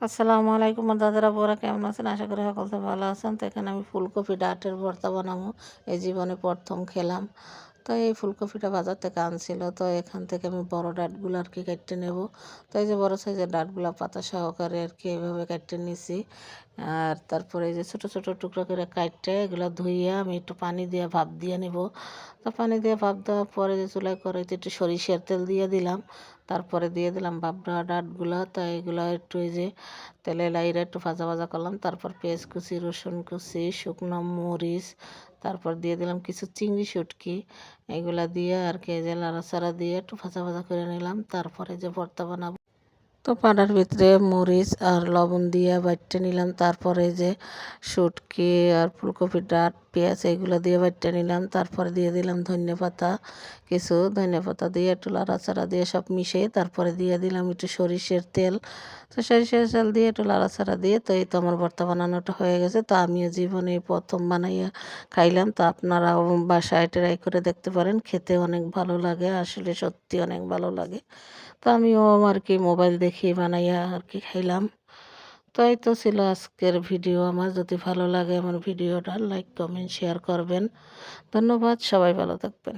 আসসালামু আলাইকুম আমার দাদারা বউরা কেমন আছেন? আশা করি সকলে ভালো আছেন। তো এখানে আমি ফুলকপি ডাঁটের ভর্তা বানাবো। এই জীবনে প্রথম খেলাম। তো এই ফুলকপিটা বাজার থেকে আনছিল। তো এখান থেকে আমি বড় ডাঁটগুলো আর কি কেটে নেব। তো এই যে বড় সাইজের ডাঁটগুলো পাতা সহকারে আর কি এভাবে কেটে নিছি। আর তারপরে এই যে ছোট ছোট টুকরো করে কাটতে এগুলো ধুইয়া আমি একটু পানি দিয়ে ভাপ দিয়ে নেব। তো পানি দিয়ে ভাপ দেওয়ার পরে যে চুলায় কড়াইতে একটু সরিষার তেল দিয়ে দিলাম। তারপরে দিয়ে দিলাম ভাবরা ডাঁটগুলো। তো এগুলো একটু এই যে তেলে লাইরা একটু ভাজা ভাজা করলাম। তারপর পেঁয়াজ কুচি, রসুন কুচি, শুকনো মরিচ, তারপর দিয়ে দিলাম কিছু চিংড়ি শুটকি। এগুলা দিয়ে আর কি যে নাড়াচাড়া দিয়ে একটু ভাজা ভাজা করে নিলাম। তারপরে যে ভর্তা বানাবো, তো পাটার ভিতরে মরিচ আর লবণ দিয়ে বাইটে নিলাম। তারপরে যে শুটকি আর ফুলকপির ডাঁট পেঁয়াজ এগুলো দিয়ে বাইটে নিলাম। তারপরে দিয়ে দিলাম ধনেপাতা, কিছু ধনেপাতা দিয়ে একটু লাড়াচাড়া দিয়ে সব মিশিয়ে তারপরে দিয়ে দিলাম একটু সরিষার তেল। তো সরিষার তেল দিয়ে একটু লাড়াচাড়া দিয়ে তো এই তো আমার ভর্তা বানানোটা হয়ে গেছে। তো আমিও জীবনে প্রথম বানাইয়া খাইলাম। তো আপনারাও বাসায় ট্রাই করে দেখতে পারেন, খেতে অনেক ভালো লাগে, আসলে সত্যি অনেক ভালো লাগে। তো আমিও আর কি মোবাইল দেখে বানাইয়া আর কি খাইলাম। তো এই তো ছিল আজকের ভিডিও আমার। যদি ভালো লাগে আমার ভিডিওটা লাইক কমেন্ট শেয়ার করবেন। ধন্যবাদ, সবাই ভালো থাকবেন।